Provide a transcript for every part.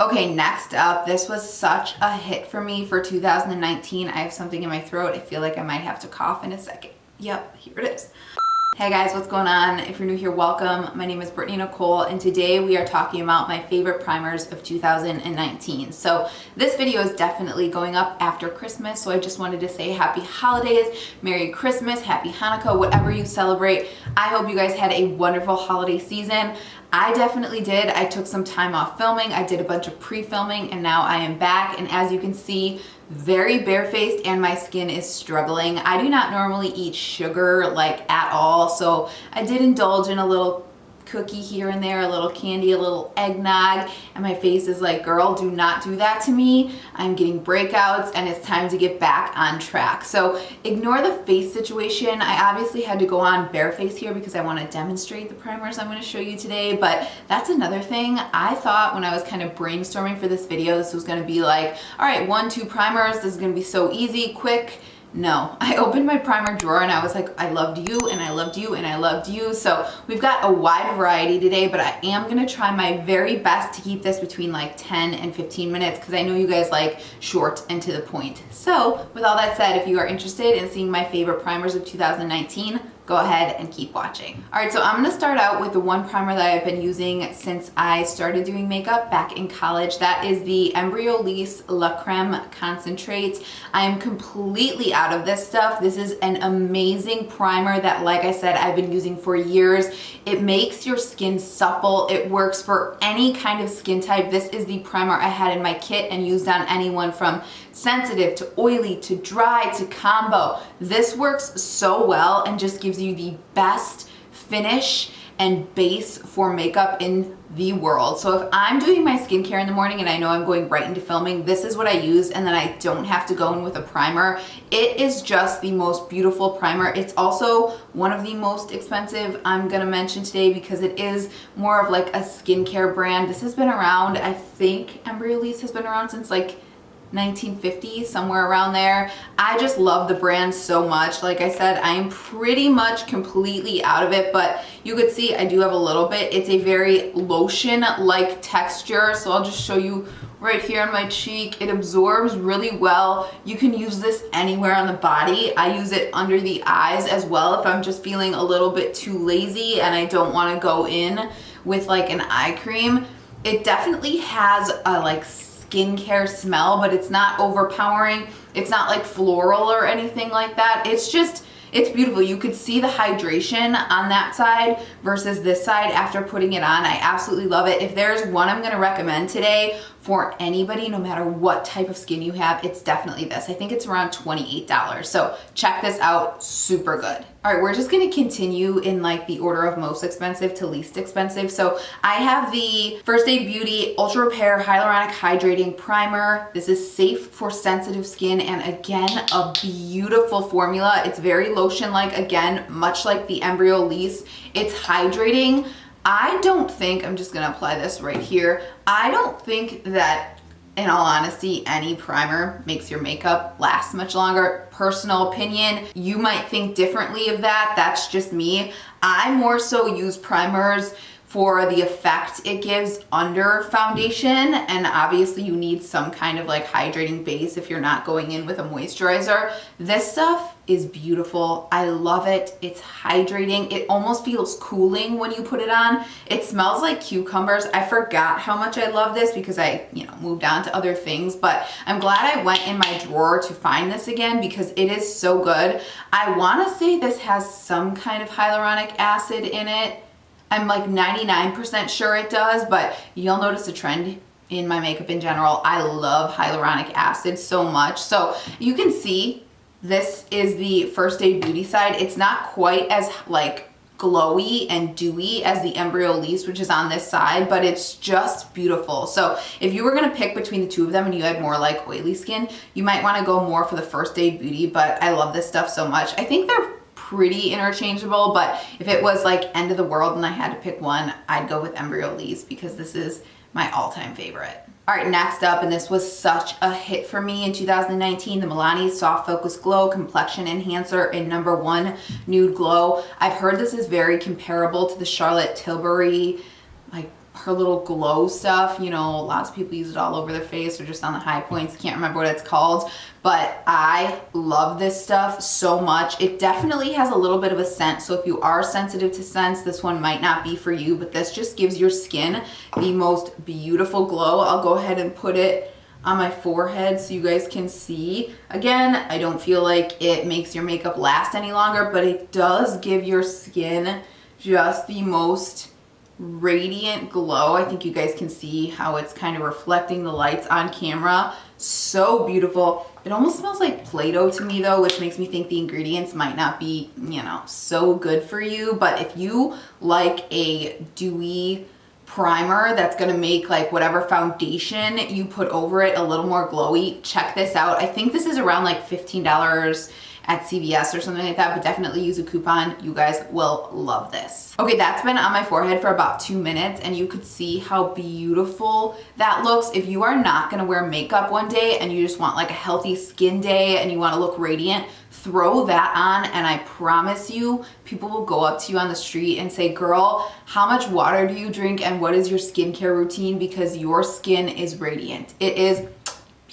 Okay, next up, this was such a hit for me for 2019. I have something in my throat. I feel like I might have to cough in a second. Yep, here it is. Hey guys, what's going on? If you're new here, welcome. My name is BrittanyNichole, and today we are talking about my favorite primers of 2019. So this video is definitely going up after Christmas, so I just wanted to say happy holidays, Merry Christmas, Happy Hanukkah, whatever you celebrate. I hope you guys had a wonderful holiday season. I definitely did. I took some time off filming. I did a bunch of pre-filming, and now I am back, and as you can see, very barefaced and my skin is struggling. I do not normally eat sugar like at all, so I did indulge in a little cookie here and there, a little candy, a little eggnog, and my face is like, girl, do not do that to me. I'm getting breakouts and it's time to get back on track. So ignore the face situation. I obviously had to go on bareface here because I want to demonstrate the primers I'm going to show you today, but that's another thing. I thought when I was kind of brainstorming for this video, this was going to be like, all right, 1-2 primers. This is going to be so easy, quick. No, I opened my primer drawer and I was like, I loved you and I loved you and I loved you. So we've got a wide variety today, but I am going to try my very best to keep this between like 10 and 15 minutes because I know you guys like short and to the point. So with all that said, if you are interested in seeing my favorite primers of 2019, go ahead and keep watching. All right, so I'm gonna start out with the one primer that I've been using since I started doing makeup back in college. That is the Embryolisse Lait-Crème Concentrate. I am completely out of this stuff. This is an amazing primer that, like I said, I've been using for years. It makes your skin supple. It works for any kind of skin type. This is the primer I had in my kit and used on anyone from sensitive to oily to dry to combo. This works so well and just gives you the best finish and base for makeup in the world. So if I'm doing my skincare in the morning and I know I'm going right into filming, this is what I use, and then I don't have to go in with a primer. It is just the most beautiful primer. It's also one of the most expensive I'm gonna mention today because it is more of like a skincare brand. This has been around, I think Embryolisse has been around since like 1950, somewhere around there. I just love the brand so much. Like I said, I am pretty much completely out of it, but you could see I do have a little bit. It's a very lotion-like texture, so I'll just show you right here on my cheek. It absorbs really well. You can use this anywhere on the body. I use it under the eyes as well if I'm just feeling a little bit too lazy and I don't want to go in with like an eye cream. It definitely has a like skincare smell, but it's not overpowering. It's not like floral or anything like that. It's just, it's beautiful. You could see the hydration on that side versus this side after putting it on. I absolutely love it. If there's one I'm going to recommend today for anybody, no matter what type of skin you have, it's definitely this. I think it's around $28. So check this out, super good. All right, we're just gonna continue in like the order of most expensive to least expensive. So I have the First Aid Beauty Ultra Repair Hyaluronic Hydrating Primer. This is safe for sensitive skin and again, a beautiful formula. It's very lotion-like, again, much like the Embryolisse. It's hydrating. I don't think, I'm just gonna apply this right here. I don't think that, in all honesty, any primer makes your makeup last much longer. Personal opinion, you might think differently of that. That's just me. I more so use primers for the effect it gives under foundation, and obviously you need some kind of like hydrating base if you're not going in with a moisturizer. This stuff is beautiful. I love it. It's hydrating. It almost feels cooling when you put it on. It smells like cucumbers. I forgot how much I love this because I, moved on to other things, but I'm glad I went in my drawer to find this again because it is so good. I want to say this has some kind of hyaluronic acid in it. I'm like 99% sure it does, but you'll notice a trend in my makeup in general. I love hyaluronic acid so much. So you can see this is the First Aid Beauty side. It's not quite as like glowy and dewy as the Embryolisse, which is on this side, but it's just beautiful. So if you were gonna pick between the two of them and you had more like oily skin, you might wanna go more for the First Aid Beauty, but I love this stuff so much. I think they're pretty interchangeable, but if it was like end of the world and I had to pick one, I'd go with Embryolisse because this is my all-time favorite. All right, next up, and this was such a hit for me in 2019, the Milani Soft Focus Glow Complexion Enhancer in #1 Nude Glow. I've heard this is very comparable to the Charlotte Tilbury like her little glow stuff. You know, lots of people use it all over their face or just on the high points. Can't remember what it's called, but I love this stuff so much. It definitely has a little bit of a scent, so if you are sensitive to scents, this one might not be for you, but this just gives your skin the most beautiful glow. I'll go ahead and put it on my forehead so you guys can see. Again, I don't feel like it makes your makeup last any longer, but it does give your skin just the most radiant glow. I think you guys can see how it's kind of reflecting the lights on camera. So beautiful. It almost smells like Play-Doh to me though, which makes me think the ingredients might not be, you know, so good for you. But if you like a dewy primer that's gonna make like whatever foundation you put over it a little more glowy, check this out. I think this is around like $15 at CVS or something like that, but definitely use a coupon. You guys will love this. Okay, that's been on my forehead for about 2 minutes and you could see how beautiful that looks. If you are not gonna wear makeup one day and you just want like a healthy skin day and you wanna look radiant, throw that on and I promise you, people will go up to you on the street and say, girl, how much water do you drink and what is your skincare routine? Because your skin is radiant. It is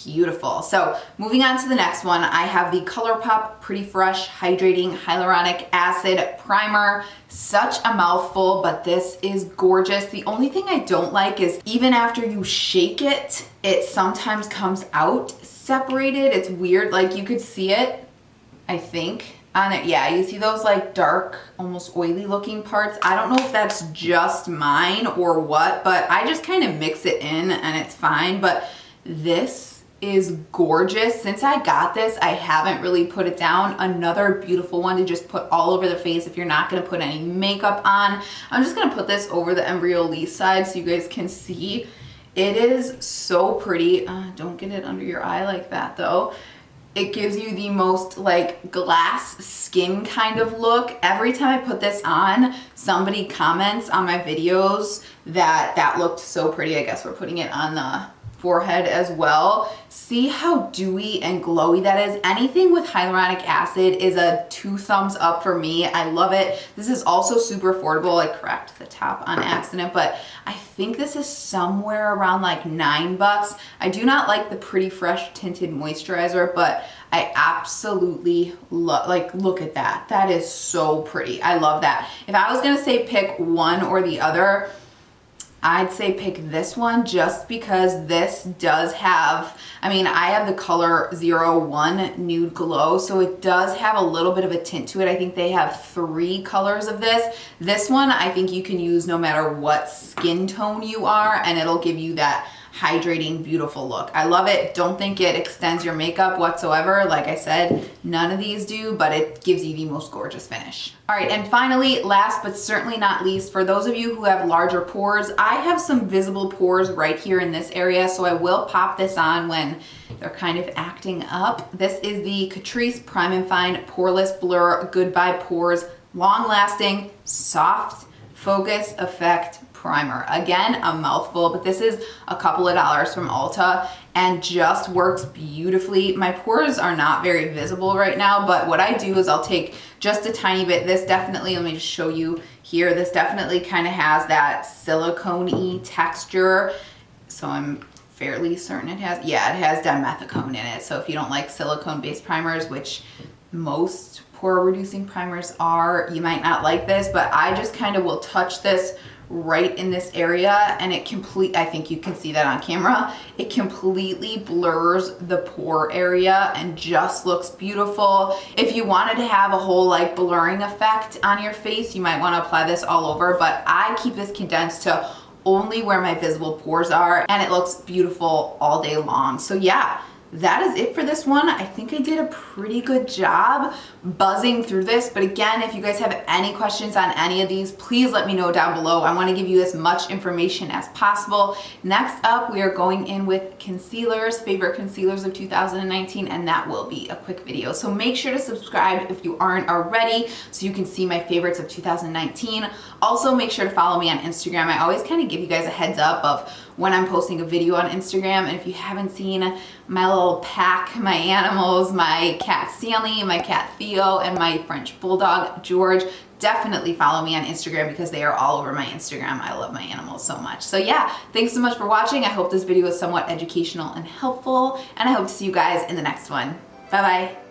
beautiful. So moving on to the next one, I have the ColourPop Pretty Fresh Hydrating Hyaluronic Acid Primer. Such a mouthful, but this is gorgeous. The only thing I don't like is even after you shake it, it sometimes comes out separated. It's weird, like you could see it, I think, on it. Yeah, you see those like dark, almost oily looking parts. I don't know if that's just mine or what, but I just kind of mix it in and it's fine. But this is gorgeous. Since I got this, I haven't really put it down. Another beautiful one to just put all over the face if you're not going to put any makeup on. I'm just going to put this over the Embryolisse side so you guys can see. It is so pretty. Don't get it under your eye like that though. It gives you the most like glass skin kind of look. Every time I put this on, somebody comments on my videos that looked so pretty. I guess we're putting it on the forehead as well. See how dewy and glowy that is. Anything with hyaluronic acid is a 2 thumbs up for me. I love it. This is also super affordable. I cracked the top on accident, but I think this is somewhere around like $9. I do not like the Pretty Fresh tinted moisturizer, but I absolutely love, like, look at that. That is so pretty. I love that. If I was gonna say pick one or the other, I'd say pick this one just because this does have, I mean, I have the color 01 Nude Glow, so it does have a little bit of a tint to it. I think they have 3 colors of this. This one I think you can use no matter what skin tone you are, and it'll give you that hydrating, beautiful look. I love it. Don't think it extends your makeup whatsoever. Like I said, none of these do, but it gives you the most gorgeous finish. All right, and finally, last but certainly not least, for those of you who have larger pores, I have some visible pores right here in this area, so I will pop this on when they're kind of acting up. This is the Catrice Prime and Fine Poreless Blur Goodbye Pores Long Lasting Soft Focus Effect Primer. Again, a mouthful, but this is a couple of dollars from Ulta and just works beautifully. My pores are not very visible right now, but what I do is I'll take just a tiny bit. This definitely, let me just show you here, this definitely kind of has that silicone-y texture. So I'm fairly certain it has, yeah, it has dimethicone in it. So if you don't like silicone-based primers, which most pore reducing primers are, you might not like this, but I just kind of will touch this right in this area and it I think you can see that on camera, it completely blurs the pore area and just looks beautiful. If you wanted to have a whole like blurring effect on your face, you might want to apply this all over, but I keep this condensed to only where my visible pores are and it looks beautiful all day long. So yeah, that is it for this one. I think I did a pretty good job buzzing through this, but again, if you guys have any questions on any of these, please let me know down below. I want to give you as much information as possible. Next up, we are going in with concealers, favorite concealers of 2019, and that will be a quick video. So make sure to subscribe if you aren't already so you can see my favorites of 2019. Also, make sure to follow me on Instagram. I always kind of give you guys a heads up of when I'm posting a video on Instagram. And if you haven't seen my little pack, my animals, my cat Stanley, my cat Theo, and my French Bulldog George, definitely follow me on Instagram because they are all over my Instagram. I love my animals so much. So yeah, thanks so much for watching. I hope this video was somewhat educational and helpful, and I hope to see you guys in the next one. Bye bye.